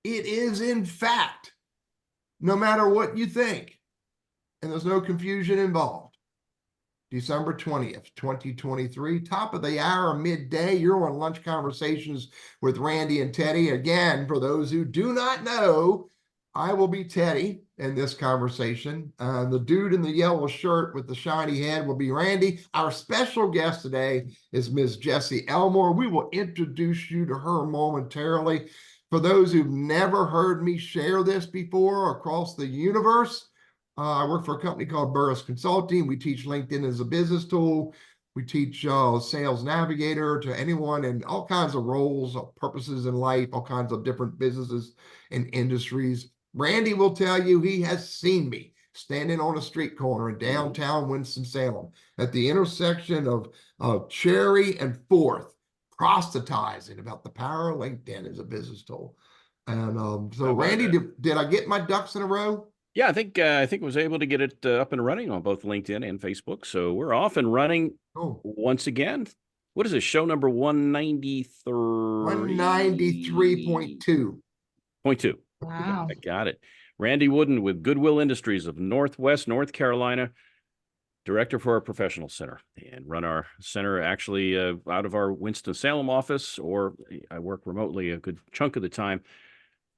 It is, in fact, no matter what you think, and there's no confusion involved, December 20th, 2023, top of the hour, midday. You're on Lunch Conversations with Randy and Teddy. Again, for those who do not know, I will be Teddy in this conversation. The dude in the yellow shirt with the shiny head will be Randy. Our special guest today is Ms. Jessie Elmore. We will introduce you to her momentarily. For those who've never heard me share this before across the universe, I work for a company called Burriss Consulting. We teach LinkedIn as a business tool. We teach Sales Navigator to anyone in all kinds of roles, purposes in life, all kinds of different businesses and industries. Randy will tell you he has seen me standing on a street corner in downtown Winston-Salem at the intersection of Cherry and 4th, proselytizing about the power of LinkedIn as a business tool. And so, Randy, did I get my ducks in a row? Yeah, I think I was able to get it up and running on both LinkedIn and Facebook. So we're off and running once again. What is this, show number 193? 193.2. 0.2. Wow. I got it. Randy Wooden with Goodwill Industries of Northwest North Carolina, director for our professional center, and run our center actually out of our Winston-Salem office, or I work remotely a good chunk of the time.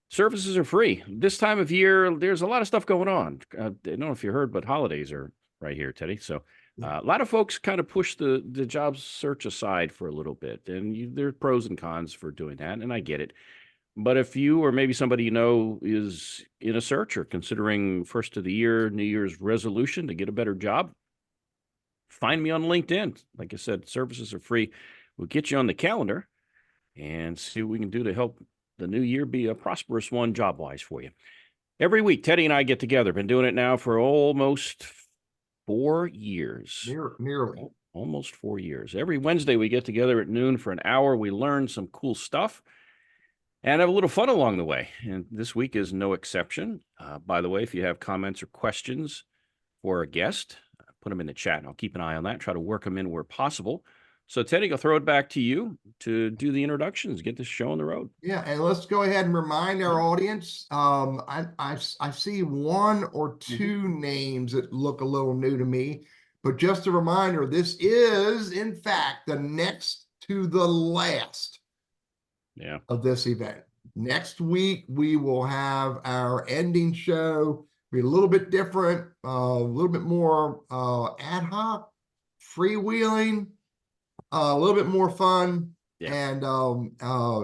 Services are free. This time of year, there's a lot of stuff going on. I don't know if you heard, but holidays are right here, Teddy. So a lot of folks kind of push the job search aside for a little bit. And there are pros and cons for doing that, and I get it. But if you or maybe somebody you know is in a search or considering first of the year, New Year's resolution to get a better job, find me on LinkedIn. Like I said, services are free. We'll get you on the calendar and see what we can do to help the new year be a prosperous one job-wise for you. Every week, Teddy and I get together. Been doing it now for almost 4 years. Nearly. Almost 4 years. Every Wednesday, we get together at noon for an hour. We learn some cool stuff and have a little fun along the way. And this week is no exception. By the way, if you have comments or questions for a guest, put them in the chat, and I'll keep an eye on that, try to work them in where possible. So, Teddy, I'll throw it back to you to do the introductions, get this show on the road. Yeah, and let's go ahead and remind our audience. I see one or two names that look a little new to me, but just a reminder, this is, in fact, the next to the last of this event. Next week, we will have our ending show, be a little bit different, a little bit more ad hoc, freewheeling, a little bit more fun, and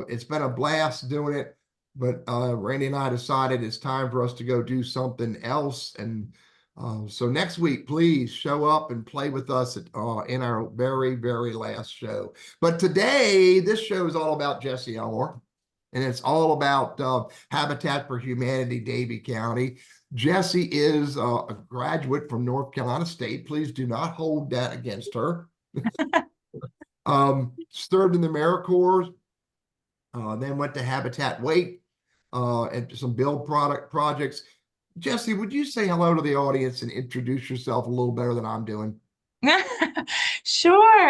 it's been a blast doing it. But Randy and I decided it's time for us to go do something else. And so next week, please show up and play with us in our very, very last show. But today, this show is all about Jessie Elmore, and it's all about Habitat for Humanity, Davie County. Jessie is a graduate from North Carolina State. Please do not hold that against her. Served in the AmeriCorps, then went to Habitat Wake and some build projects. Jessie, would you say hello to the audience and introduce yourself a little better than I'm doing? Sure.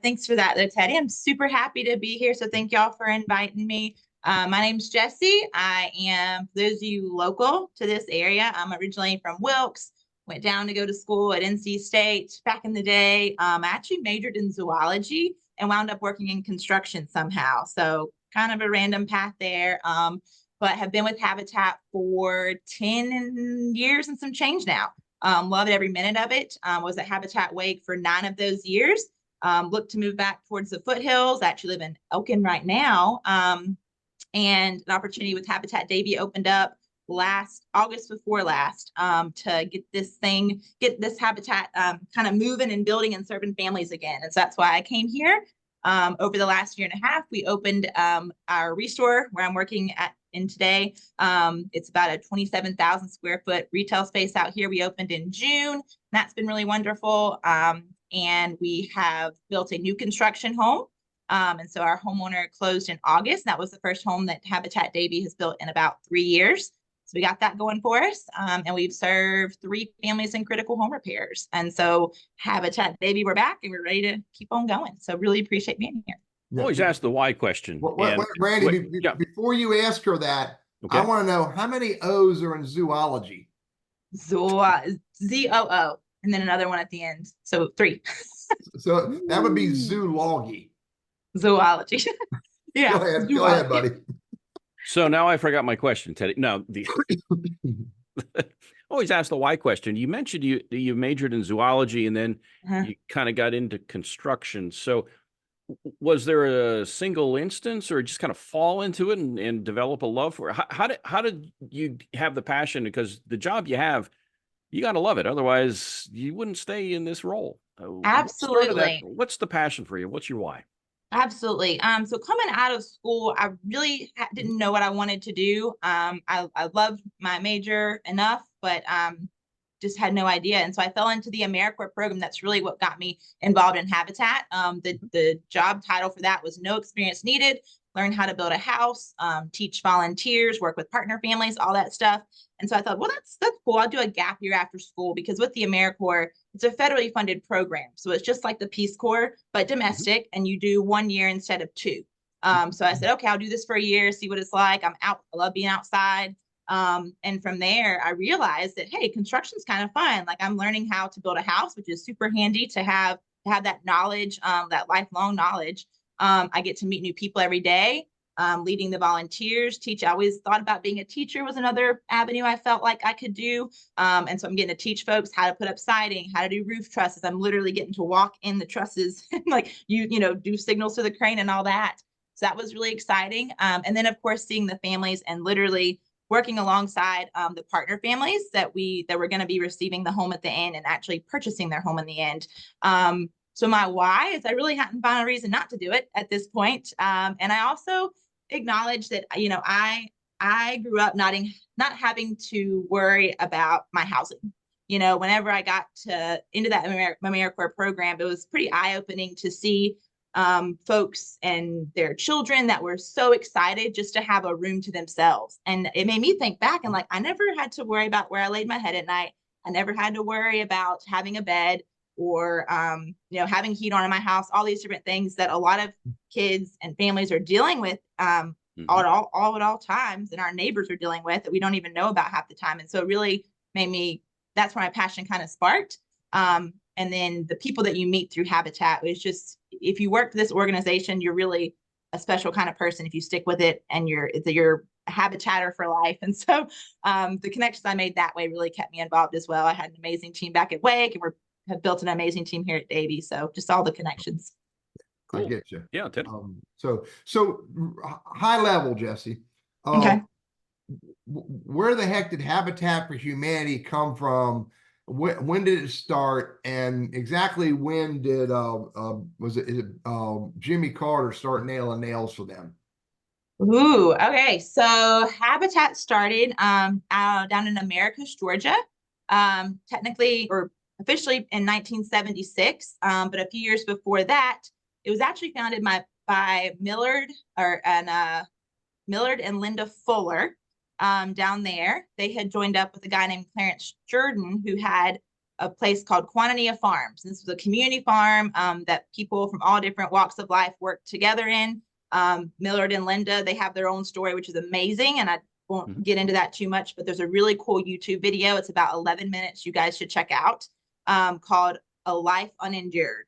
Thanks for that, though, Teddy. I'm super happy to be here. So thank y'all for inviting me. My name's Jessie. I am, for those of you local to this area, I'm originally from Wilkes. Went down to go to school at NC State back in the day. I actually majored in zoology and wound up working in construction somehow. So kind of a random path there. But have been with Habitat for 10 years and some change now. Loved every minute of it. Was at Habitat Wake for 9 of those years. Looked to move back towards the foothills. Actually live in Elkin right now. And an opportunity with Habitat Davie opened up last August before last to get this habitat kind of moving and building and serving families again. And so that's why I came here. Over the last year and a half, we opened our restore where I'm working in today. It's about a 27,000 square foot retail space out here. We opened in June. That's been really wonderful. And we have built a new construction home. And so our homeowner closed in August. That was the first home that Habitat Davie has built in about 3 years. So we got that going for us. And we've served 3 families in critical home repairs. And so Habitat Davie, we're back and we're ready to keep on going. So really appreciate being here. Always ask the why question. Randy, before you ask her that, I Okay. want to know how many O's are in zoology. ZOO, and then another one at the end. So 3. So that would be Ooh. zoology. Zoology. Yeah. Go ahead, Zoology. buddy. So now I forgot my question, Teddy. No, the always ask the why question. You mentioned you majored in zoology and then Uh-huh. you kind of got into construction. So was there a single instance or just kind of fall into it and develop a love for it? How did you have the passion? Because the job you have, you got to love it. Otherwise, you wouldn't stay in this role. What started that? Absolutely. What's the passion for you? What's your why? Absolutely. So coming out of school, I really didn't know what I wanted to do. I loved my major enough, but just had no idea. And so I fell into the AmeriCorps program. That's really what got me involved in Habitat. The job title for that was no experience needed. Learn how to build a house, teach volunteers, work with partner families, all that stuff. And so I thought, well, that's cool. I'll do a gap year after school because with the AmeriCorps, it's a federally funded program. So it's just like the Peace Corps, but domestic, and you do 1 year instead of 2. So I said, okay, I'll do this for a year, see what it's like. I'm out. I love being outside. And from there, I realized that, hey, construction's kind of fun. Like I'm learning how to build a house, which is super handy to have that knowledge, that lifelong knowledge. I get to meet new people every day, leading the volunteers, teach. I always thought about being a teacher was another avenue I felt like I could do. And so I'm getting to teach folks how to put up siding, how to do roof trusses. I'm literally getting to walk in the trusses and like you know, do signals to the crane and all that. So that was really exciting. And then of course, seeing the families and literally working alongside the partner families that were going to be receiving the home at the end and actually purchasing their home in the end. So my why is I really hadn't found a reason not to do it at this point. And I also acknowledge that, you know, I grew up not having to worry about my housing. You know, whenever I got into that AmeriCorps program, it was pretty eye-opening to see folks and their children that were so excited just to have a room to themselves. And it made me think back and like, I never had to worry about where I laid my head at night. I never had to worry about having a bed or, you know, having heat on in my house, all these different things that a lot of kids and families are dealing with at all times, and our neighbors are dealing with that we don't even know about half the time. And so it really made me, that's where my passion kind of sparked. And then the people that you meet through Habitat, it's just, if you work for this organization, you're really a special kind of person if you stick with it and you're a habitatter for life. And so the connections I made that way really kept me involved as well. I had an amazing team back at Wake and have built an amazing team here at Davie. So just all the connections. Cool. I get you. Yeah, Ted. So high level, Jessie. Okay. Where the heck did Habitat for Humanity come from? When did it start, and exactly when did Jimmy Carter start nailing nails for them? Ooh, okay. So Habitat started down in Americus, Georgia, technically or officially in 1976. But a few years before that, it was actually founded by Millard and Linda Fuller. Down there, they had joined up with a guy named Clarence Jordan, who had a place called Quantity Farms. This was a community farm that people from all different walks of life worked together in. Millard and Linda, they have their own story, which is amazing. And I won't get into that too much, but there's a really cool YouTube video. It's about 11 minutes. You guys should check out called A Life Unendured.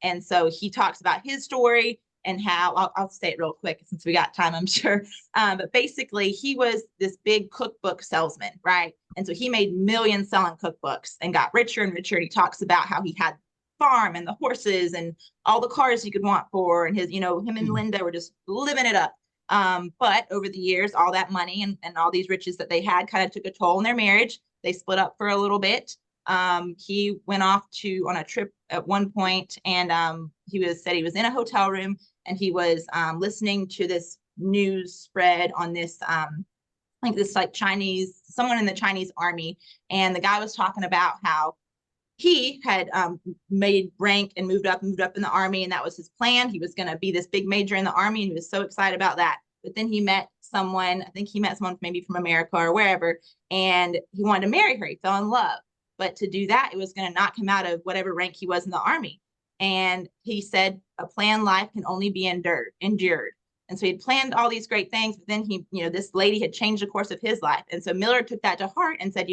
And so he talks about his story and how I'll say it real quick since we got time, I'm sure. But basically, he was this big cookbook salesman, right? And so he made millions selling cookbooks and got richer and richer. And he talks about how he had farm and the horses and all the cars he could want for, and his, you know, him and Linda were just living it up. But over the years, all that money and all these riches that they had kind of took a toll in their marriage. They split up for a little bit. He went off on a trip at one point, and said he was in a hotel room and he was listening to this news spread on this someone in the Chinese army, and the guy was talking about how he had made rank and moved up in the army, and that was his plan. He was going to be this big major in the army, and he was so excited about that. But then he met someone, I think he met someone maybe from America or wherever, and he wanted to marry her. He fell in love. But to do that, it was going to knock him out of whatever rank he was in the army. And he said, a planned life can only be endured. And so he'd planned all these great things, but then this lady had changed the course of his life. And so Miller took that to heart and said,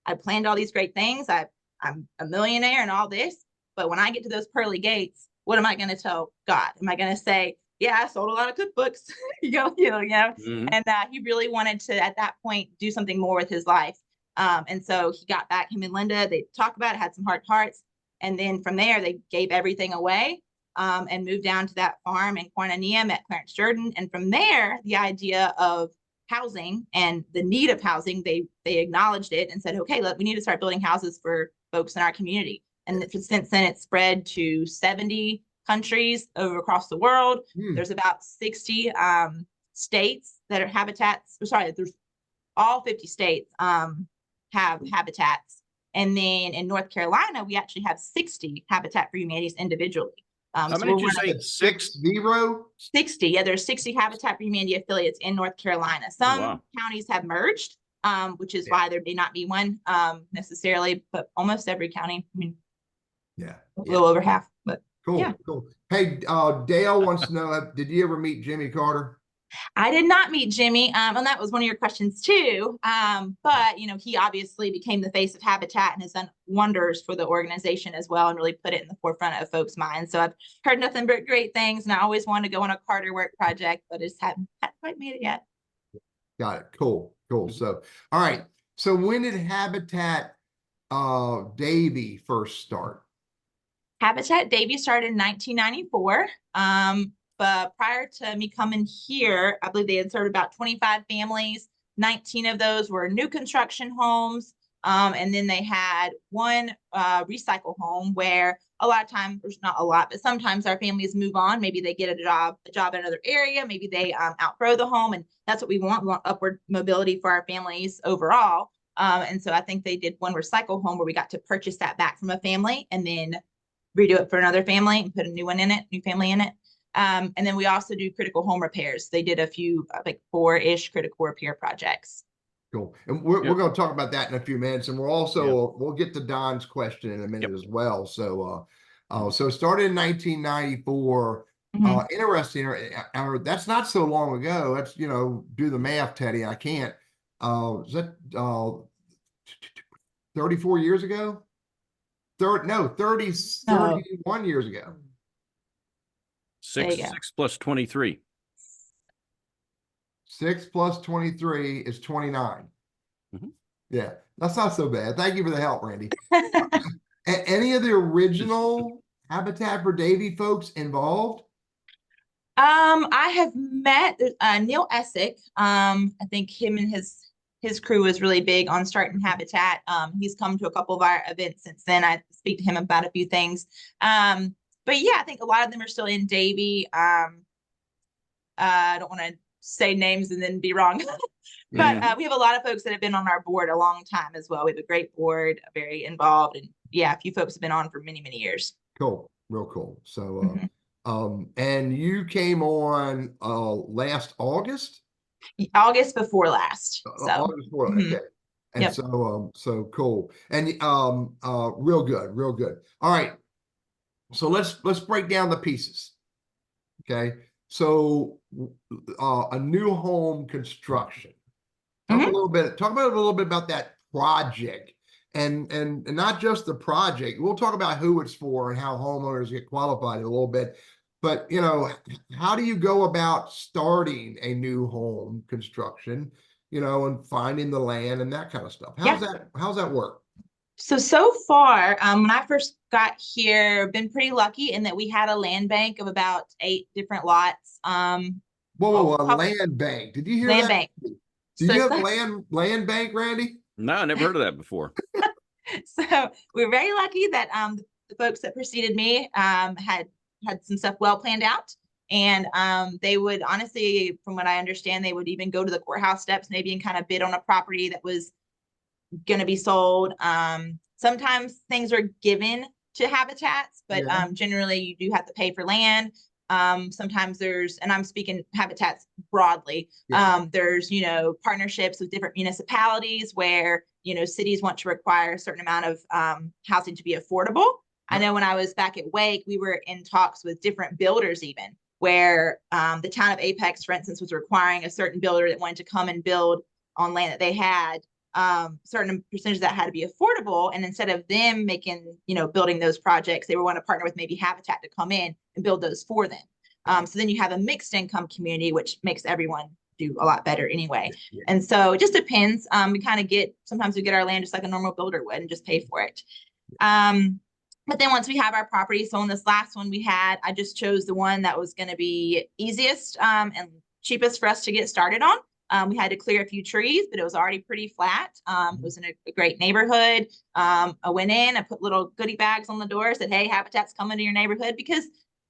I planned all these great things. I'm a millionaire and all this, but when I get to those pearly gates, what am I going to tell God? Am I going to say, yeah, I sold a lot of cookbooks, Mhm. And he really wanted to, at that point, do something more with his life. And so he got back, him and Linda, they talked about it, had some heart to hearts. And then from there, they gave everything away and moved down to that farm in Koinonia, met Clarence Jordan. And from there, the idea of housing and the need of housing, they acknowledged it and said, okay, we need to start building houses for folks in our community. And since then, it's spread to 70 countries over across the world. There's about 60 states that are habitats. There's all 50 states have habitats. And then in North Carolina, we actually have 60 Habitat for Humanities individually. How many did you say? 6-0? 60. Yeah, there's 60 Habitat for Humanity affiliates in North Carolina. Some counties have merged, which is why there may not be one necessarily, but almost every county. I mean, a little over half. But cool. Hey, Dale wants to know, did you ever meet Jimmy Carter? I did not meet Jimmy, and that was one of your questions too. But he obviously became the face of Habitat and has done wonders for the organization as well, and really put it in the forefront of folks' minds. So I've heard nothing but great things, and I always wanted to go on a Carter work project, but I just haven't quite made it yet. Got it. Cool. So, all right. So when did Habitat Davie first start? Habitat Davie started in 1994. But prior to me coming here, I believe they had served about 25 families. 19 of those were new construction homes. And then they had one recycle home where a lot of times, there's not a lot, but sometimes our families move on. Maybe they get a job in another area. Maybe they outgrow the home. And that's what we want. We want upward mobility for our families overall. And so I think they did one recycle home where we got to purchase that back from a family and then redo it for another family and put a new family in it. And then we also do critical home repairs. They did a few, like 4-ish critical repair projects. Cool. And we're going to talk about that in a few minutes. And we're also, we'll get to Don's question in a minute as well. So, so it started in 1994. Interesting. That's not so long ago. That's, do the math, Teddy. I can't. Is that 34 years ago? 31 years ago. 6 plus 23. 6 plus 23 is 29. Yeah, that's not so bad. Thank you for the help, Randy. Any of the original Habitat for Davie folks involved? I have met Neil Essick. I think him and his crew was really big on starting Habitat. He's come to a couple of our events since then. I speak to him about a few things. But yeah, I think a lot of them are still in Davie. I don't want to say names and then be wrong. But we have a lot of folks that have been on our board a long time as well. We have a great board, very involved. And yeah, a few folks have been on for many, many years. Cool. Real cool. So, and you came on last August? August before last. So. August before, okay. And so cool. And real good. All right. So let's break down the pieces. Okay. So a new home construction. Talk about a little bit about that project and not just the project. We'll talk about who it's for and how homeowners get qualified in a little bit. But how do you go about starting a new home construction, and finding the land and that kind of stuff? How's that work? So far, when I first got here, been pretty lucky in that we had a land bank of about 8 different lots. A land bank. Did you hear land that? Bank. Did you have land bank, Randy? No, I never heard of that before. So we're very lucky that the folks that preceded me had some stuff well planned out. And they would honestly, from what I understand, they would even go to the courthouse steps maybe and kind of bid on a property that was going to be sold. Sometimes things are given to habitats, but generally you do have to pay for land. Sometimes there's, and I'm speaking habitats broadly, there's, partnerships with different municipalities where, cities want to require a certain amount of housing to be affordable. I know when I was back at Wake, we were in talks with different builders even, where the town of Apex, for instance, was requiring a certain builder that wanted to come and build on land that they had, certain percentage of that had to be affordable. And instead of them making, building those projects, they were want to partner with maybe Habitat to come in and build those for them. So then you have a mixed income community, which makes everyone do a lot better anyway. Yeah. And so it just depends. We kind of sometimes we get our land just like a normal builder would and just pay for it. But then once we have our property, so on this last one I just chose the one that was going to be easiest and cheapest for us to get started on. We had to clear a few trees, but it was already pretty flat. It was in a great neighborhood. I went in, I put little goodie bags on the door, said, hey, Habitat's coming to your neighborhood, because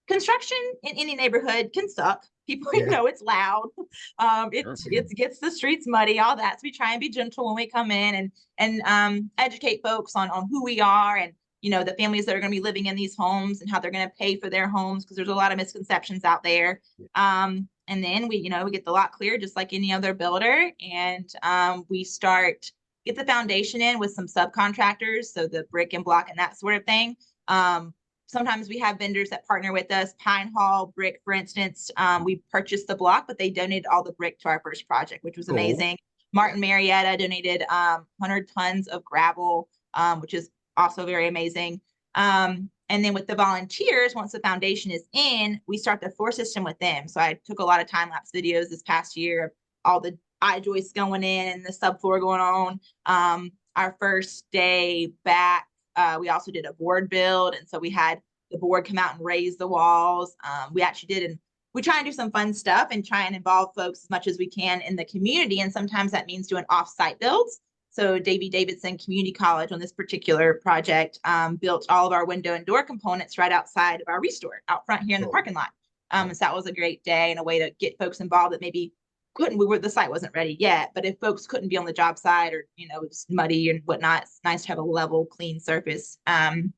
construction in any neighborhood can suck. People, it's loud. It gets the streets muddy, all that. So we try and be gentle when we come in and educate folks on who we are and, the families that are going to be living in these homes and how they're going to pay for their homes, because there's a lot of misconceptions out there. And then we get the lot cleared just like any other builder. And we get the foundation in with some subcontractors. So the brick and block and that sort of thing. Sometimes we have vendors that partner with us. Pine Hall Brick, for instance, we purchased the block, but they donated all the brick to our first project, which was amazing. Martin Marietta donated 100 tons of gravel, which is also very amazing. And then with the volunteers, once the foundation is in, we start the floor system with them. So I took a lot of time-lapse videos this past year of all the I-joists going in and the subfloor going on. Our first day back, we also did a board build. And so we had the board come out and raise the walls. We try and do some fun stuff and try and involve folks as much as we can in the community. And sometimes that means doing off-site builds. So Davie Davidson Community College on this particular project built all of our window and door components right outside of our restore out front here in the parking lot. So that was a great day and a way to get folks involved that maybe the site wasn't ready yet, but if folks couldn't be on the job site or, it was muddy and whatnot, it's nice to have a level, clean surface. And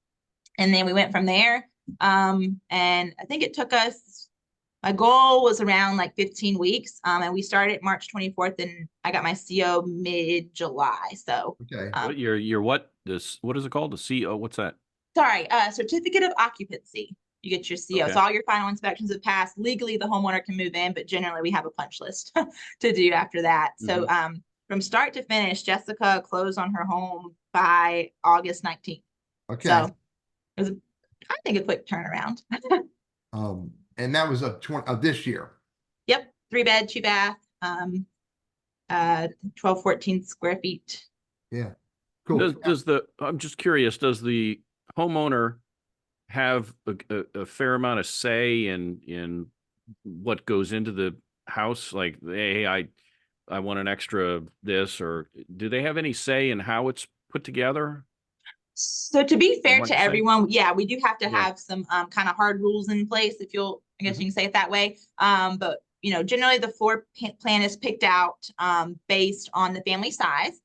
then we went from there. And I think it took us, my goal was around like 15 weeks. And we started March 24th and I got my CO mid-July. So your what is it called? The CO, what's that? Sorry, certificate of occupancy. You get your CO. Okay. So all your final inspections have passed. Legally, the homeowner can move in, but generally we have a punch list to do after that. So from start to finish, Jessica closed on her home by August 19th. Okay. So it was, I think, a quick turnaround. And that was of this year. Yep. 3-bed, 2-bath, 12, 14 square feet. Yeah. Cool. I'm just curious, does the homeowner have a fair amount of say in what goes into the house? Like, hey, I want an extra this, or do they have any say in how it's put together? So to be fair to everyone, we do have to have some kind of hard rules in place, if you'll, I guess you can say it that way. But generally the floor plan is picked out based on the family size.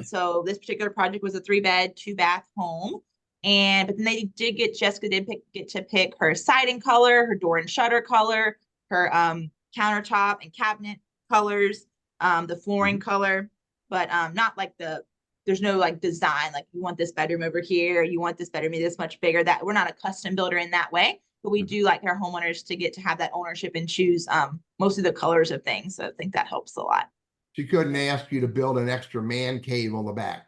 So this particular project was a 3-bed, 2-bath home. But then Jessica did get to pick her siding color, her door and shutter color, her countertop and cabinet colors, the flooring color, but not like there's no like design, like you want this bedroom over here, you want this bedroom this much bigger. That we're not a custom builder in that way, but we do like our homeowners to get to have that ownership and choose most of the colors of things. So I think that helps a lot. She couldn't ask you to build an extra man cave on the back.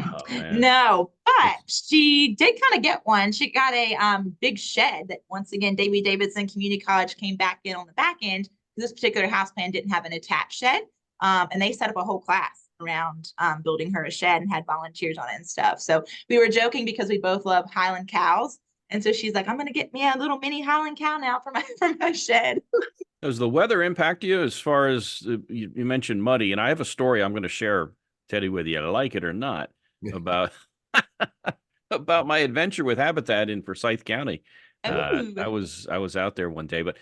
Oh, no, but she did kind of get one. She got a big shed that, once again, Davie Davidson Community College came back in on the back end. This particular house plan didn't have an attached shed, and they set up a whole class around building her a shed and had volunteers on it and stuff. So we were joking because we both love Highland cows, and so she's like, "I'm gonna get me a little mini Highland cow now for my shed." Does the weather impact you as far as you mentioned muddy? And I have a story I'm going to share, Teddy, whether you like it or not, about about my adventure with Habitat in Forsyth County. I was out there one day, but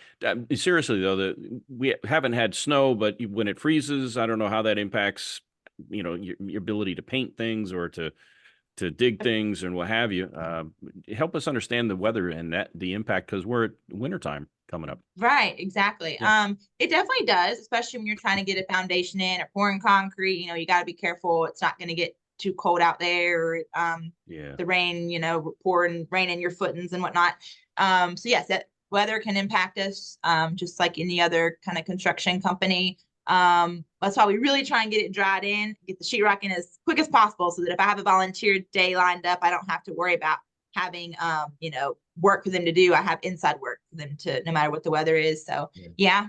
seriously though, we haven't had snow, but when it freezes, I don't know how that impacts, your ability to paint things or to dig things and what have you. Help us understand the weather and the impact, because we're at wintertime coming up. Right, exactly. Yeah. It definitely does, especially when you're trying to get a foundation in or pouring concrete. You got to be careful. It's not going to get too cold out there, or the rain, pouring rain in your footings and whatnot. So yes, that weather can impact us, just like any other kind of construction company. That's why we really try and get it dried in, get the sheetrock in as quick as possible, so that if I have a volunteer day lined up, I don't have to worry about having, work for them to do. I have inside work for them to, no matter what the weather is. So yeah.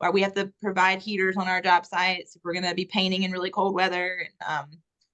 Or we have to provide heaters on our job sites if we're going to be painting in really cold weather.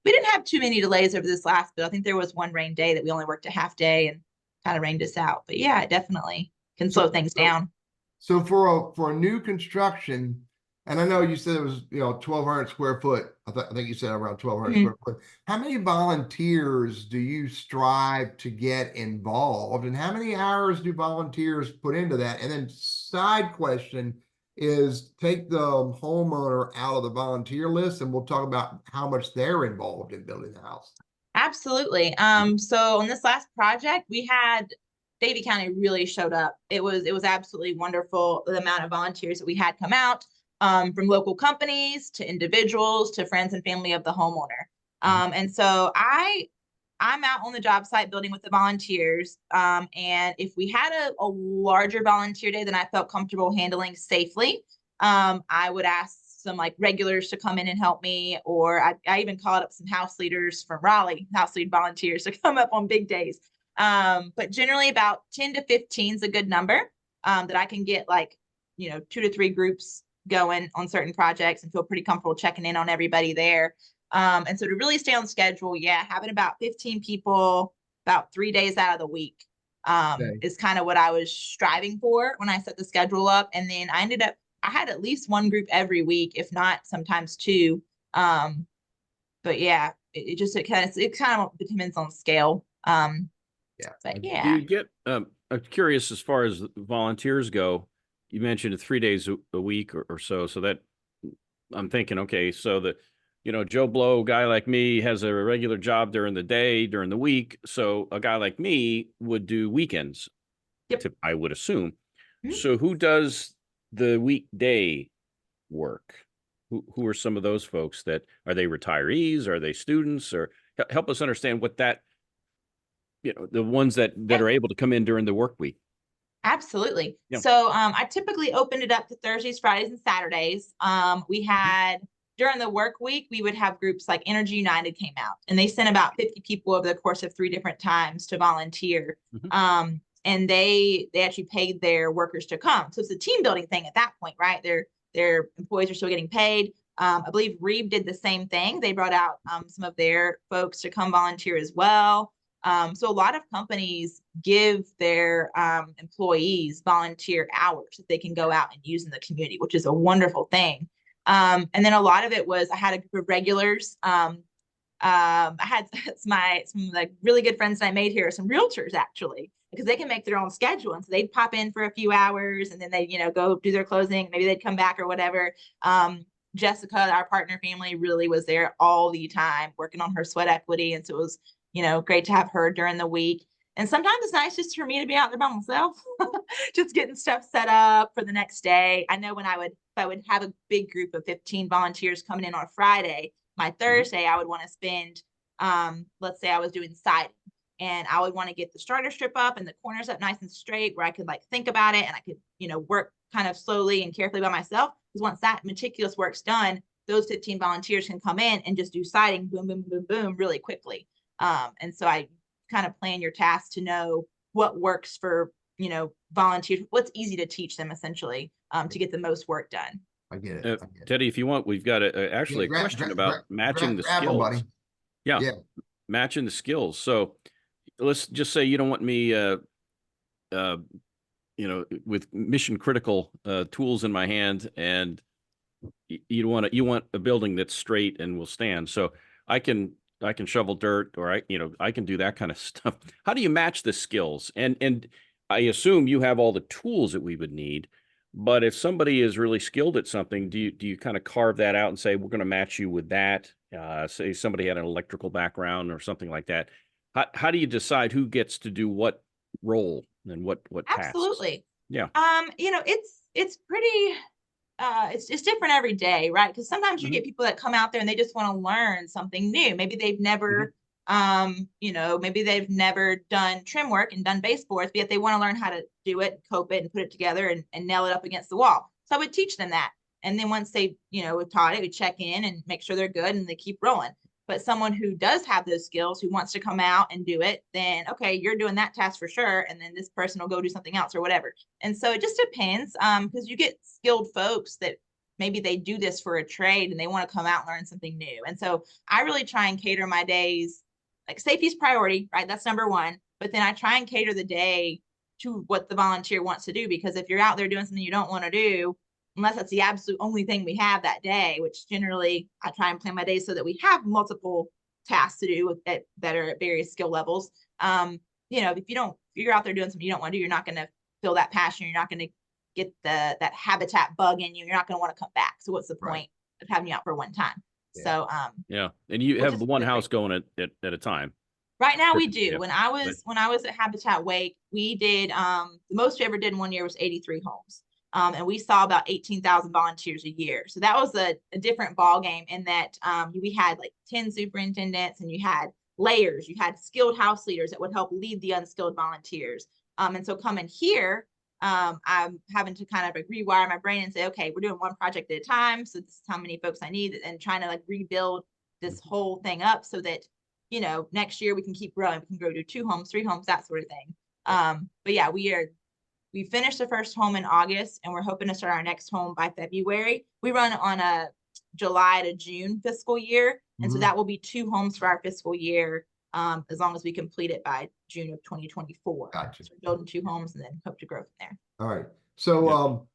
We didn't have too many delays over this last, but I think there was one rain day that we only worked a half day and kind of rained us out. But yeah, it definitely can slow things down. So for a new construction, and I know you said it was 1,200 square foot. I think you said around 1,200 square foot. How many volunteers do you strive to get involved, and how many hours do volunteers put into that? And then side question is, take the homeowner out of the volunteer list, and we'll talk about how much they're involved in building the house. Absolutely. So on this last project, we had Davie County really showed up. It was absolutely wonderful, the amount of volunteers that we had come out, from local companies to individuals to friends and family of the homeowner. And so I'm out on the job site building with the volunteers. And if we had a larger volunteer day than I felt comfortable handling safely, I would ask some like regulars to come in and help me, or I even called up some house leaders from Raleigh, house lead volunteers to come up on big days. But generally about 10 to 15 is a good number, that I can get 2 to 3 groups going on certain projects and feel pretty comfortable checking in on everybody there. And so to really stay on schedule, having about 15 people about 3 days out of the week is kind of what I was striving for when I set the schedule up. And then I had at least one group every week, if not sometimes 2. But yeah, it kind of depends on scale. But yeah. Do you get, I'm curious, as far as volunteers go, you mentioned 3 days a week or so. So that I'm thinking, okay, so that, Joe Blow guy like me has a regular job during the day, during the week. So a guy like me would do weekends, I would assume. So who does the weekday work? Who are some of those folks? That are they retirees? Are they students? Or help us understand what that, the ones that are able to come in during the work week. Absolutely. So I typically opened it up to Thursdays, Fridays, and Saturdays. We had, during the work week, we would have groups like Energy United came out, and they sent about 50 people over the course of 3 different times to volunteer. And they actually paid their workers to come. So it's a team building thing at that point, right? Their employees are still getting paid. I believe Reeb did the same thing. They brought out some of their folks to come volunteer as well. So a lot of companies give their employees volunteer hours that they can go out and use in the community, which is a wonderful thing. And then a lot of it was, I had a group of regulars. I had some like really good friends that I made here, some realtors actually, because they can make their own schedule. And so they'd pop in for a few hours and then they'd, go do their closing. Maybe they'd come back or whatever. Jessica, our partner family, really was there all the time working on her sweat equity. And so it was, great to have her during the week. And sometimes it's nice just for me to be out there by myself, just getting stuff set up for the next day. I know if I would have a big group of 15 volunteers coming in on a Friday, my Thursday, I would want to spend, let's say I was doing siding, and I would want to get the starter strip up and the corners up nice and straight where I could think about it, and I could, work kind of slowly and carefully by myself. Because once that meticulous work's done, those 15 volunteers can come in and just do siding, boom, boom, boom, boom, really quickly. And so I kind of plan your tasks to know what works for, volunteers, what's easy to teach them essentially, to get the most work done. I get it. Teddy, if you want, we've got actually a question about matching the skills. Yeah, matching the skills. So let's just say you don't want me, with mission critical tools in my hand, and you want a building that's straight and will stand. So I can shovel dirt, or I can do that kind of stuff. How do you match the skills? And I assume you have all the tools that we would need, but if somebody is really skilled at something, do you kind of carve that out and say, we're going to match you with that? Say somebody had an electrical background or something like that. How do you decide who gets to do what role and what tasks? Absolutely. Yeah. It's pretty, it's different every day, right? Because sometimes you get people that come out there and they just want to learn something new. Maybe they've never You know, maybe they've never done trim work and done baseboards, but yet they want to learn how to do it, cope it, and put it together and nail it up against the wall. So I would teach them that. And then once they, you know, taught it, we check in and make sure they're good and they keep rolling. But someone who does have those skills, who wants to come out and do it, then okay, you're doing that task for sure. And then this person will go do something else or whatever. And so it just depends, because you get skilled folks that maybe they do this for a trade and they want to come out and learn something new. And so I really try and cater my days, like safety is priority, right? That's number one. But then I try and cater the day to what the volunteer wants to do, because if you're out there doing something you don't want to do, unless that's the absolute only thing we have that day, which generally I try and plan my days so that we have multiple tasks to do that are at various skill levels. You know, if you're out there doing something you don't want to do, you're not going to feel that passion. You're not going to get that habitat bug in you. You're not going to want to come back. So what's the point of having you out for one time? Yeah. So, yeah. And you have one house going at a time. Right now we do. Yeah. When I was at Habitat Wake, we did, the most we ever did in 1 year was 83 homes. And we saw about 18,000 volunteers a year. So that was a different ball game in that we had like 10 superintendents, and you had layers, you had skilled house leaders that would help lead the unskilled volunteers. And so coming here, I'm having to kind of like rewire my brain and say, okay, we're doing one project at a time. So this is how many folks I need, and trying to like rebuild this whole thing up so that, you know, next year we can keep growing. We can grow to 2 homes, 3 homes, that sort of thing. But yeah, we finished the first home in August, and we're hoping to start our next home by February. We run on a July to June fiscal year. And so that will be 2 homes for our fiscal year, as long as we complete it by June of 2024. Gotcha. So we're building 2 homes and then hope to grow from there. All right. So,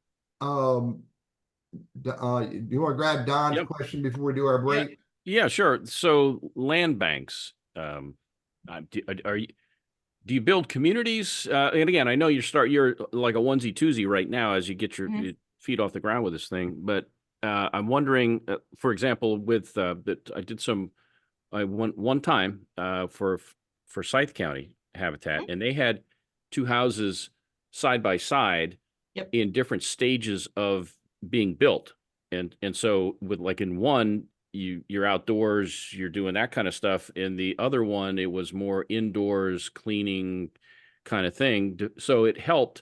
you want to grab Don's question before we do our break? Yeah, sure. So land banks, do you build communities? And again, I know you're like a onesie twosie right now as you get your feet off the ground with this thing. But I'm wondering, for example, with that I did one time for Scythe County Habitat, and they had 2 houses side by side in different stages of being built. And so with like in one, you're outdoors, you're doing that kind of stuff. In the other one, it was more indoors cleaning kind of thing. So it helped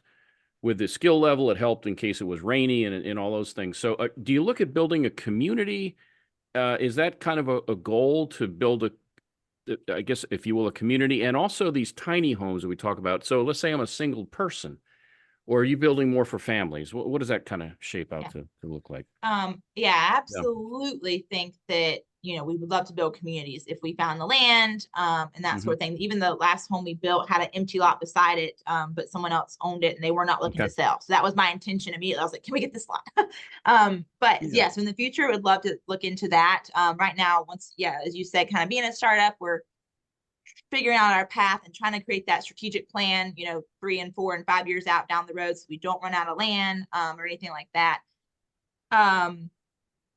with the skill level. It helped in case it was rainy and all those things. So do you look at building a community? Is that kind of a goal to build I guess, if you will, a community, and also these tiny homes that we talk about? So let's say I'm a single person. Or are you building more for families? What does that kind of shape out to look like? Yeah, I absolutely think that, you know, we would love to build communities if we found the land, and that sort of thing. Even the last home we built had an empty lot beside it, but someone else owned it and they were not looking to sell. So that was my intention immediately. I was like, can we get this lot? But yes, in the future, we'd love to look into that. Right now, as you said, kind of being a startup, we're figuring out our path and trying to create that strategic plan, you know, 3 and 4 and 5 years out down the road, so we don't run out of land or anything like that. And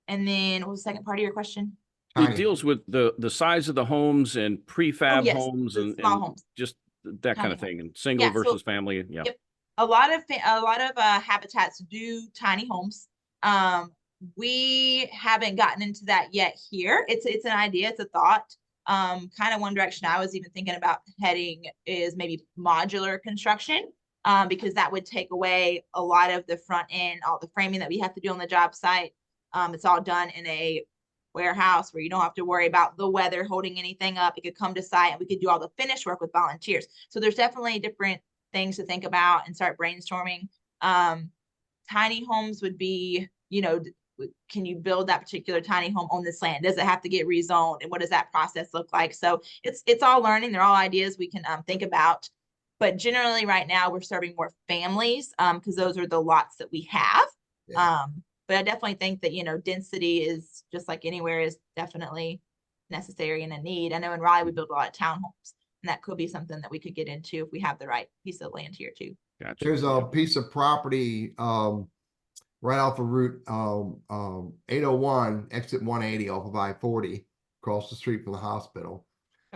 then what was the second part of your question? It deals with the size of the homes and prefab homes and small homes, just that kind of thing, and single versus family. Yep. A lot of habitats do tiny homes. We haven't gotten into that yet here. It's an idea, it's a thought. Kind of one direction I was even thinking about heading is maybe modular construction, because that would take away a lot of the front end, all the framing that we have to do on the job site. It's all done in a warehouse where you don't have to worry about the weather holding anything up. It could come to site and we could do all the finish work with volunteers. So there's definitely different things to think about and start brainstorming. Tiny homes would be, you know, can you build that particular tiny home on this land? Does it have to get rezoned? And what does that process look like? So it's all learning. They're all ideas we can think about. But generally right now we're serving more families because those are the lots that we have. But I definitely think that, you know, density is just like anywhere is definitely necessary and a need. I know in Raleigh we build a lot of townhomes, and that could be something that we could get into if we have the right piece of land here too. Gotcha. There's a piece of property right off of Route 801, exit 180 off of I-40, across the street from the hospital,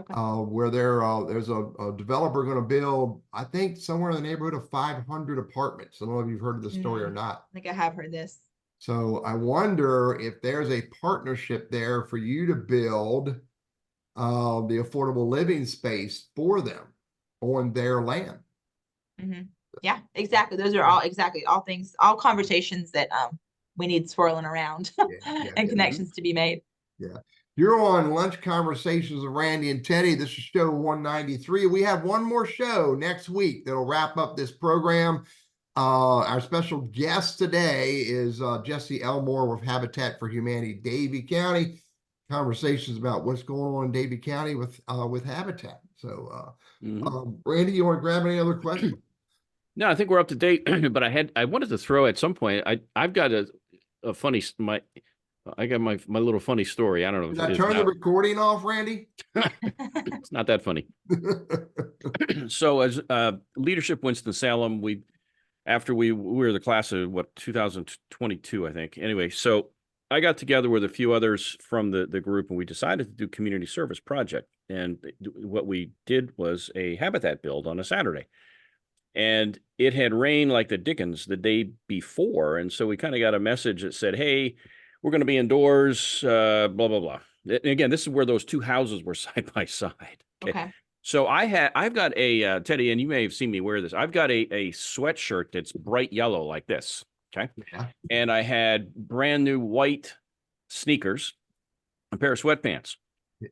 where there's a developer going to build, I think, somewhere in the neighborhood of 500 apartments. I don't know if you've heard of the story or not. I think I have heard this. So I wonder if there's a partnership there for you to build the affordable living space for them on their land. Mhm. Yeah, exactly. Those are all exactly all things, all conversations that we need swirling around Yeah. and connections to be made. Yeah. You're on Lunch Conversations with Randy and Teddy. This is show 193. We have one more show next week that'll wrap up this program. Our special guest today is Jessie Elmore with Habitat for Humanity, Davie County. Conversations about what's going on in Davie County with Habitat. So, Randy, you want to grab any other questions? No, I think we're up to date. But I wanted to throw at some point. I've got a funny I got my little funny story. I don't know. Did I turn the recording off, Randy? It's not that funny. So as leadership Winston-Salem, after we were the class of 2022, I think. Anyway, so I got together with a few others from the group, and we decided to do community service project. And what we did was a habitat build on a Saturday. And it had rained like the dickens the day before. And so we kind of got a message that said, hey, we're going to be indoors, blah, blah, blah. And again, this is where those two houses were side by side. Okay. So I've got a, Teddy, and you may have seen me wear this. I've got a sweatshirt that's bright yellow like this. Okay. Yeah. And I had brand new white sneakers, a pair of sweatpants,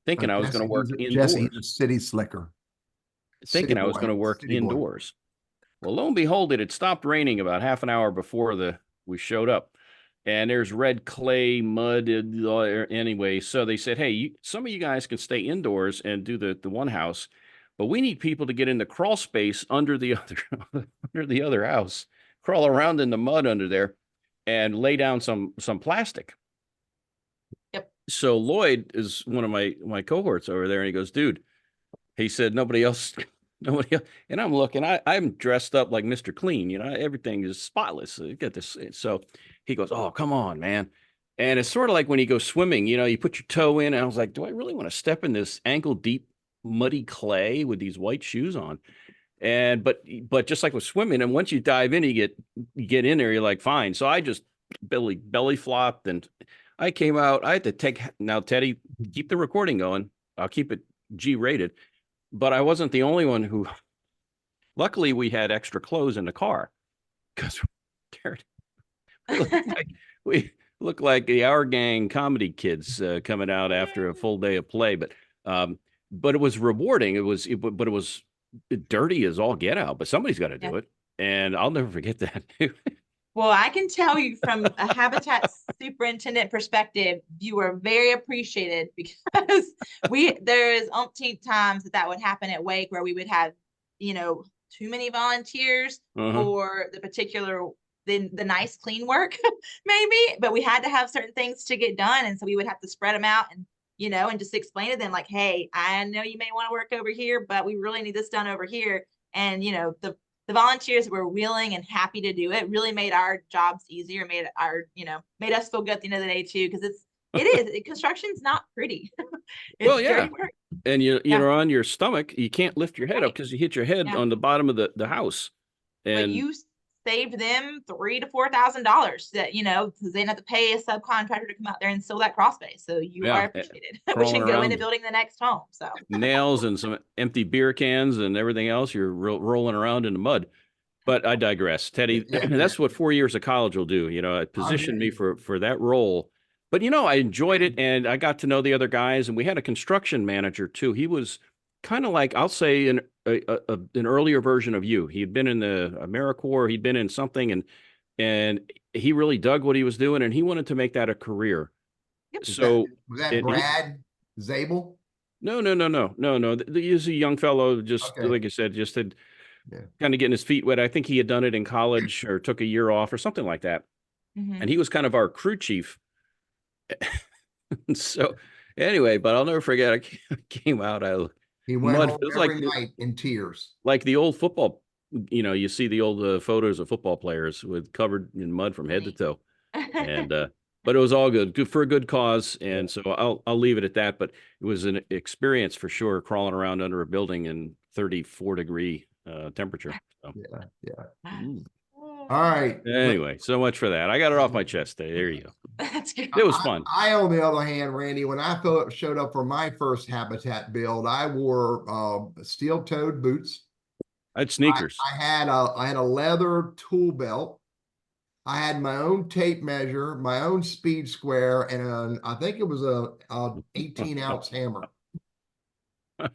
thinking I was going to work indoors. Jesse, the city slicker. Thinking I was going to work indoors. Well, lo and behold, it had stopped raining about half an hour before we showed up. And there's red clay, mud, anyway. So they said, hey, some of you guys can stay indoors and do the one house, but we need people to get in the crawl space under the other house, crawl around in the mud under there and lay down some plastic. Yep. So Lloyd is one of my cohorts over there, and he goes, dude, he said, nobody else. And I'm looking, I'm dressed up like Mr. Clean, everything is spotless. So you get this. So he goes, oh, come on, man. And it's sort of like when you go swimming, you put your toe in, and I was like, do I really want to step in this ankle deep, muddy clay with these white shoes on? And, but just like with swimming, and once you dive in, you get in there, you're like, fine. So I just belly flopped, and I came out. I had to now, Teddy, keep the recording going. I'll keep it G-rated. But I wasn't the only one who, luckily we had extra clothes in the car, because we look like the Our Gang comedy kids coming out after a full day of play. But it was rewarding. It was dirty as all get out, but somebody's got to do it. And I'll never forget that. Well, I can tell you from a Habitat superintendent perspective, you are very appreciated, because there is umpteen times that would happen at Wake where we would have, too many volunteers for the particular, the nice clean work, maybe, but we had to have certain things to get done. And so we would have to spread them out and, and just explain to them like, hey, I know you may want to work over here, but we really need this done over here. And, the volunteers were willing and happy to do it, really made our jobs easier, made us feel good at the end of the day too. Cause construction's not pretty. Well, yeah. And you're on your stomach. You can't lift your head up because you hit your head on the bottom of the house. And but you saved them $3,000 to $4,000 that, because they didn't have to pay a subcontractor to come out there and seal that crawl space. So you are appreciated. We can go into building the next home. So nails and some empty beer cans and everything else. You're rolling around in the mud. But I digress. Teddy, that's what 4 years of college will do. It positioned me for that role. But, I enjoyed it, and I got to know the other guys, and we had a construction manager too. He was kind of like, I'll say, an earlier version of you. He'd been in the AmeriCorps, he'd been in something, and he really dug what he was doing, and he wanted to make that a career. Yep. So was that Brad Zabel? No. He's a young fellow, just like I said, just had kind of getting his feet wet. I think he had done it in college or took a year off or something like that. And he was kind of our crew chief. So anyway, but I'll never forget, I came out, he went home every night in tears. Like the old football, you see the old photos of football players covered in mud from head to toe. And but it was all good for a good cause. And so I'll leave it at that. But it was an experience for sure, crawling around under a building in 34-degree temperature. So. Yeah. All right. Anyway, so much for that. I got it off my chest. There you go. That's good. It was fun. On the other hand, Randy, when I showed up for my first Habitat build, I wore steel-toed boots. I had sneakers. I had a leather tool belt. I had my own tape measure, my own speed square, and I think it was a 18-ounce hammer. I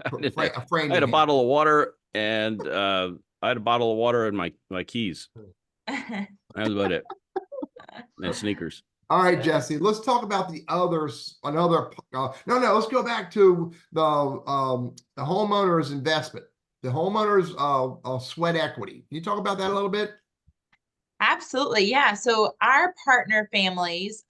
Framing had a hammer. bottle of water and I had a bottle of water and my keys. That was about it. And sneakers. All right, Jessie, let's talk about the others. Let's go back to the homeowner's investment, the homeowner's sweat equity. Can you talk about that a little bit? Absolutely. Yeah. So our partner families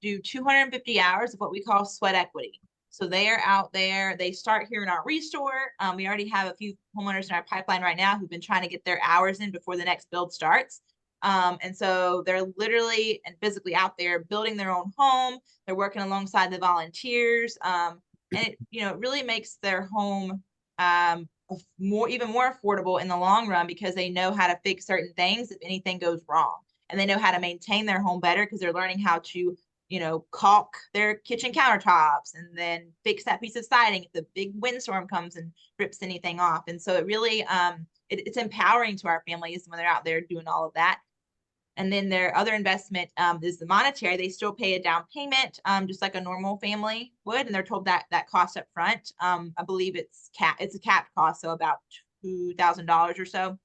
do 250 hours of what we call sweat equity. So they are out there, they start here in our restore. We already have a few homeowners in our pipeline right now who've been trying to get their hours in before the next build starts. And so they're literally and physically out there building their own home. They're working alongside the volunteers. And it, it really makes their home even more affordable in the long run because they know how to fix certain things if anything goes wrong, and they know how to maintain their home better because they're learning how to caulk their kitchen countertops and then fix that piece of siding if the big windstorm comes and rips anything off. And so it really it's empowering to our families when they're out there doing all of that. And then their other investment is the monetary. They still pay a down payment, just like a normal family would, and they're told that cost up front. I believe it's a capped cost, so about $2,000 or so.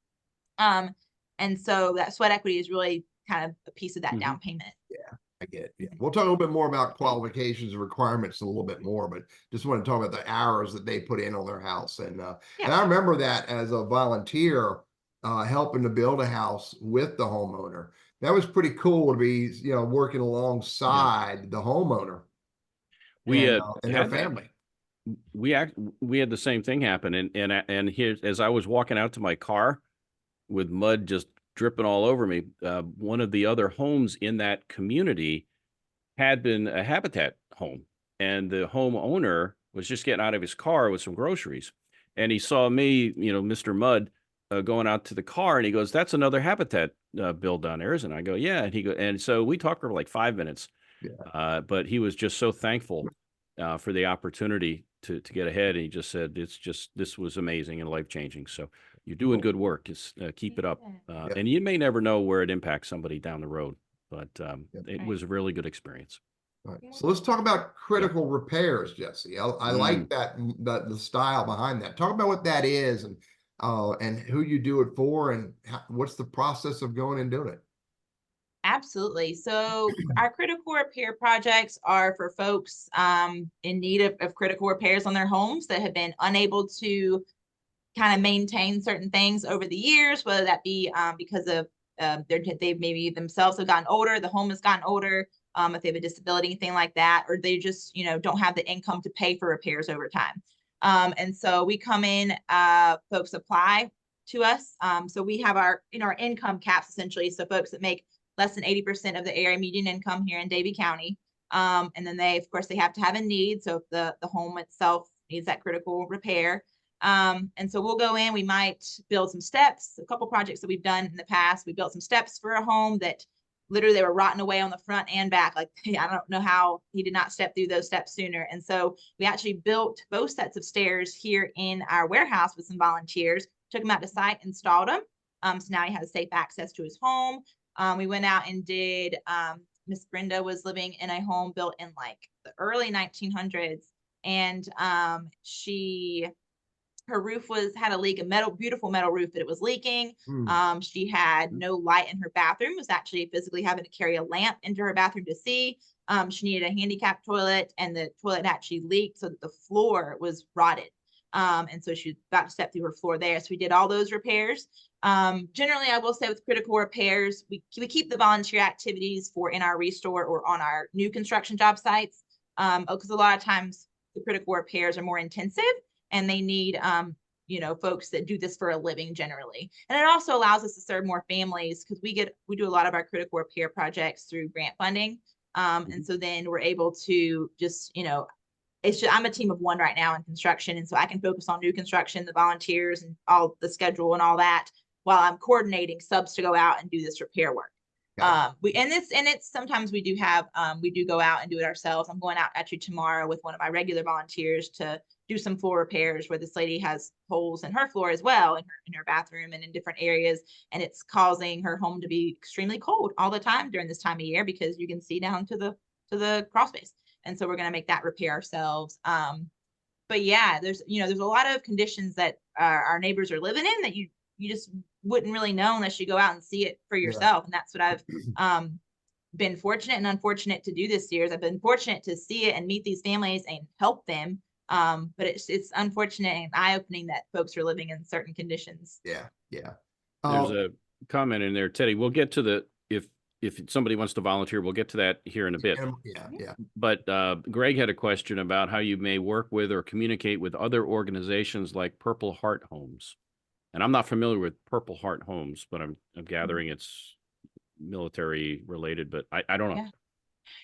And so that sweat equity is really kind of a piece of that down payment. Yeah, I get it. Yeah. We'll talk a little bit more about qualifications and requirements a little bit more, but just want to talk about the hours that they put in on their house. And I remember that as a volunteer helping to build a house with the homeowner. That was pretty cool to be, working alongside the homeowner and their family. We had the same thing happen, and here, as I was walking out to my car with mud just dripping all over me, one of the other homes in that community had been a Habitat home, and the homeowner was just getting out of his car with some groceries, and he saw me, Mr. Mud, going out to the car, and he goes, "That's another Habitat build down there, isn't it?" I go, "Yeah." And so we talked for like 5 minutes. Yeah. But he was just so thankful for the opportunity to get ahead, and he just said, this was amazing and life-changing. So you're doing good work. Just keep it up. And you may never know where it impacts somebody down the road, but it was a really good experience. All right. So let's talk about critical repairs, Jessie. I like that the style behind that. Talk about what that is and who you do it for, and what's the process of going and doing it. Absolutely. So our critical repair projects are for folks in need of critical repairs on their homes that have been unable to kind of maintain certain things over the years, whether that be because of they maybe themselves have gotten older, the home has gotten older, if they have a disability, anything like that, or they just don't have the income to pay for repairs over time. And so we come in, folks apply to us. So we have our income caps essentially. So folks that make less than 80% of the area median income here in Davie County. And then of course, they have to have a need. So if the home itself needs that critical repair. And so we'll go in, we might build some steps. A couple projects that we've done in the past, we built some steps for a home that literally they were rotting away on the front and back. Like, I don't know how he did not step through those steps sooner. And so we actually built both sets of stairs here in our warehouse with some volunteers, took them out to site, installed them. So now he has safe access to his home. We went out and did, Miss Brenda was living in a home built in like the early 1900s. And her roof had a leak, beautiful metal roof, that it was leaking. She had no light in her bathroom, was actually physically having to carry a lamp into her bathroom to see. She needed a handicap toilet, and the toilet actually leaked so that the floor was rotted. And so she was about to step through her floor there. So we did all those repairs. Generally, I will say with critical repairs, we keep the volunteer activities for in our restore or on our new construction job sites. Because a lot of times the critical repairs are more intensive, and they need, folks that do this for a living generally. And it also allows us to serve more families because we do a lot of our critical repair projects through grant funding. And so then we're able to just, I'm a team of one right now in construction. And so I can focus on new construction, the volunteers and all the schedule and all that, while I'm coordinating subs to go out and do this repair work. Gotcha. It's sometimes we do have we do go out and do it ourselves. I'm going out actually tomorrow with one of my regular volunteers to do some floor repairs where this lady has holes in her floor as well, in her bathroom and in different areas, and it's causing her home to be extremely cold all the time during this time of year because you can see down to the crawl space. And so we're going to make that repair ourselves. But yeah, there's a lot of conditions that our neighbors are living in that you just wouldn't really know unless you go out and see it for yourself. And that's what I've been fortunate and unfortunate to do this year. I've been fortunate to see it and meet these families and help them. But it's unfortunate and eye-opening that folks are living in certain conditions. Yeah. Yeah. There's a comment in there, Teddy. We'll get to the, if somebody wants to volunteer, we'll get to that here in a bit. Yeah. But Greg had a question about how you may work with or communicate with other organizations like Purple Heart Homes. And I'm not familiar with Purple Heart Homes, but I'm gathering it's military related, but I don't know.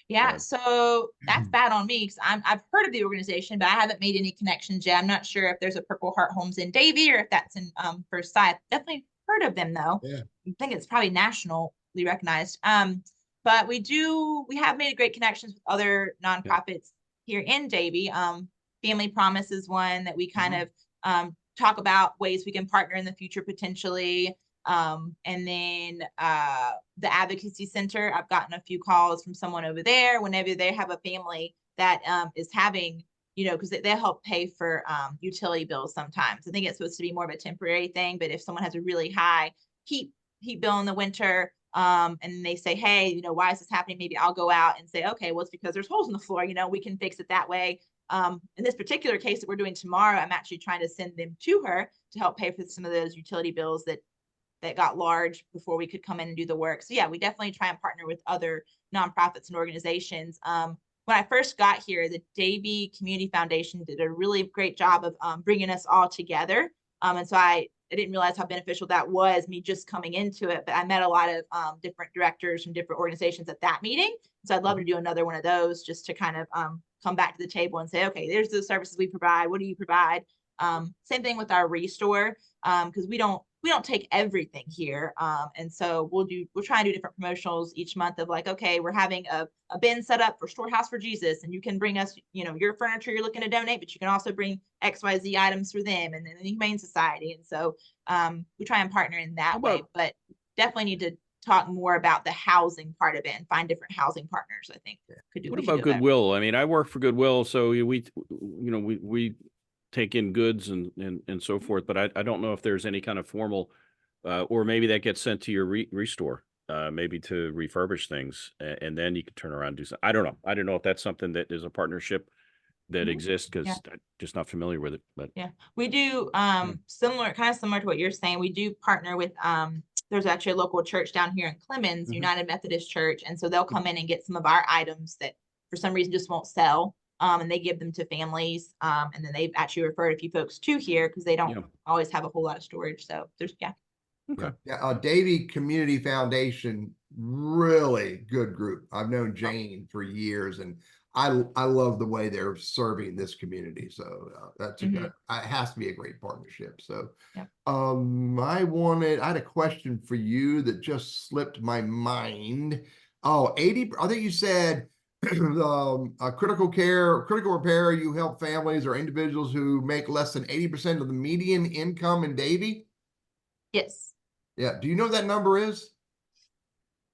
Yeah, so that's bad on me because I've heard of the organization, but I haven't made any connections yet. I'm not sure if there's a Purple Heart Homes in Davie or if that's in Forsyth. Definitely heard of them though. Yeah. I think it's probably nationally recognized. But we have made great connections with other nonprofits here in Davie. Family Promise is one that we kind of talk about ways we can partner in the future potentially. And then the Advocacy Center, I've gotten a few calls from someone over there whenever they have a family that is having, because they help pay for utility bills sometimes. I think it's supposed to be more of a temporary thing, but if someone has a really high heat bill in the winter, and they say, hey, why is this happening? Maybe I'll go out and say, okay, well, it's because there's holes in the floor, we can fix it that way. In this particular case that we're doing tomorrow, I'm actually trying to send them to her to help pay for some of those utility bills that got large before we could come in and do the work. So yeah, we definitely try and partner with other nonprofits and organizations. When I first got here, the Davie Community Foundation did a really great job of bringing us all together. And so I didn't realize how beneficial that was, me just coming into it, but I met a lot of different directors from different organizations at that meeting. So I'd love to do another one of those just to kind of come back to the table and say, okay, there's the services we provide. What do you provide? Same thing with our restore, because we don't take everything here. And so we'll try and do different promotionals each month of like, okay, we're having a bin set up for Storehouse for Jesus, and you can bring us, your furniture you're looking to donate, but you can also bring XYZ items for them, and then the Humane Society. And so we try and partner in that way, but definitely need to talk more about the housing part of it and find different housing partners. I think could do. What about Goodwill? I mean, I work for Goodwill, so we take in goods and so forth, but I don't know if there's any kind of formal, or maybe that gets sent to your restore, maybe to refurbish things, and then you can turn around and do something. I don't know. I don't know if that's something that is a partnership that exists, because I'm just not familiar with it. But yeah, we do similar to what you're saying. We do partner with there's actually a local church down here in Clemens, United Methodist Church, and so they'll come in and get some of our items that for some reason just won't sell. And they give them to families. And then they've actually referred a few folks to here because they don't always have a whole lot of storage. So there's, Okay. Yeah. Davie Community Foundation, really good group. I've known Jane for years, and I love the way they're serving this community. So that's it has to be a great partnership. So I had a question for you that just slipped my mind. Oh, 80, I think you said critical repair, you help families or individuals who make less than 80% of the median income in Davie? Yes. Yeah. Do you know what that number is?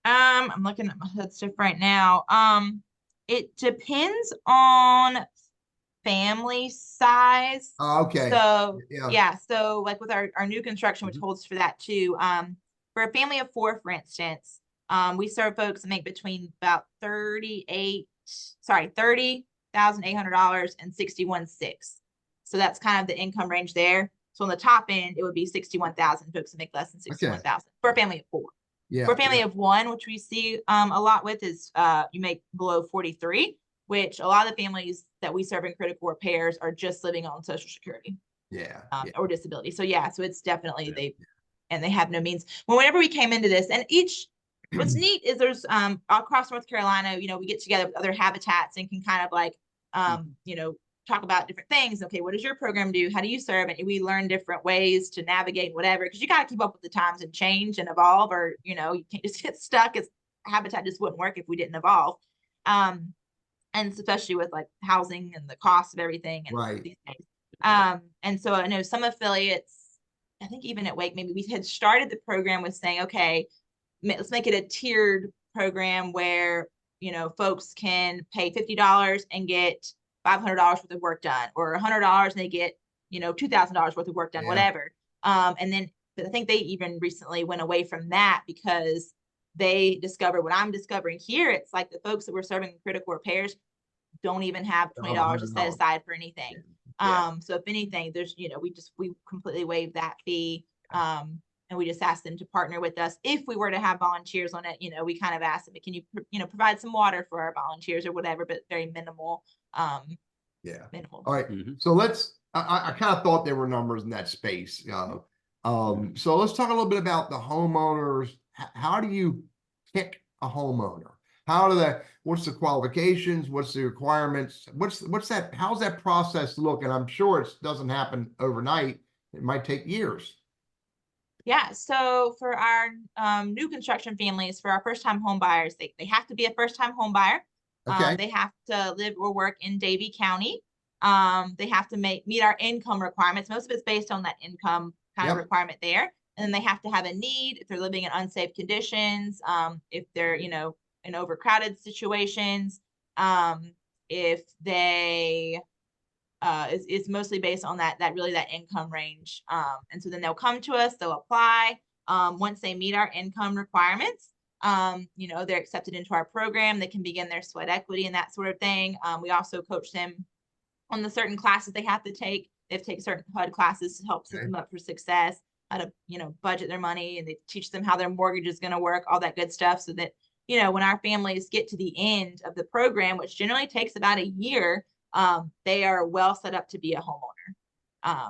I'm looking at my stuff right now. It depends on family size. Okay. So so like with our new construction, which holds for that too. For a family of 4, for instance, we serve folks that make between about $30,800 and $61,600. So that's kind of the income range there. So on the top end, it would be 61,000 folks that make less than 61,000 for a family of 4. Yeah. For a family of 1, which we see a lot with, is you make below 43, which a lot of the families that we serve in critical repairs are just living on Social Security. Or disability. So so it's definitely they have no means. Well, whenever we came into this, and what's neat is there's across North Carolina, we get together with other habitats and can kind of like talk about different things. Okay, what does your program do? How do you serve? And we learn different ways to navigate whatever, because you got to keep up with the times and change and evolve, or you can't just get stuck. It's Habitat just wouldn't work if we didn't evolve. And especially with like housing and the cost of everything and Right. these days. And so I know some affiliates, I think even at Wake, maybe we had started the program with saying, okay, let's make it a tiered program where, folks can pay $50 and get $500 worth of work done, or $100 and they get, $2,000 worth of work done, Yeah. whatever. And then I think they even recently went away from that because they discovered what I'm discovering here. It's like the folks that we're serving in critical repairs don't even have $20 to set aside for anything. Yeah. So if anything, there's, we completely waive that fee. And we just ask them to partner with us. If we were to have volunteers on it, we kind of ask them, can you, provide some water for our volunteers or whatever, but very minimal. Yeah. Minimal. All right. So I kind of thought there were numbers in that space. So let's talk a little bit about the homeowners. How do you pick a homeowner? What's the qualifications? What's the requirements? How's that process look? And I'm sure it doesn't happen overnight. It might take years. Yeah. So for our new construction families, for our first-time home buyers, they have to be a first-time home buyer. Okay. They have to live or work in Davie County. They have to meet our income requirements. Most of it's based on that income kind of requirement there. And then they have to have a need if they're living in unsafe conditions, if they're, in overcrowded situations, if they, it's mostly based on that income range. And so then they'll come to us, they'll apply. Once they meet our income requirements, they're accepted into our program. They can begin their sweat equity and that sort of thing. We also coach them on the certain classes they have to take. They have to take certain HUD classes to help set them up for success, how to, budget their money, and they teach them how their mortgage is going to work, all that good stuff, so that, when our families get to the end of the program, which generally takes about a year, they are well set up to be a homeowner.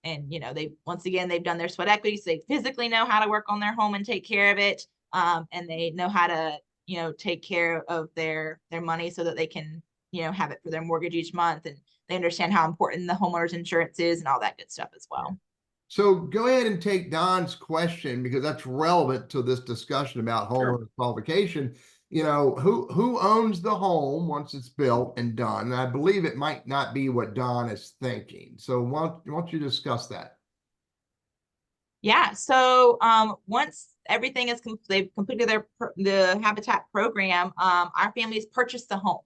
And, they've done their sweat equity, so they physically know how to work on their home and take care of it. And they know how to, take care of their money so that they can, have it for their mortgage each month. And they understand how important the homeowner's insurance is and all that good stuff as well. So go ahead and take Don's question, because that's relevant to this discussion about homeowner qualification. Who owns the home once it's built and done? And I believe it might not be what Don is thinking. So why don't you discuss that? Yeah. So once everything is they've completed the Habitat program, our families purchase the home.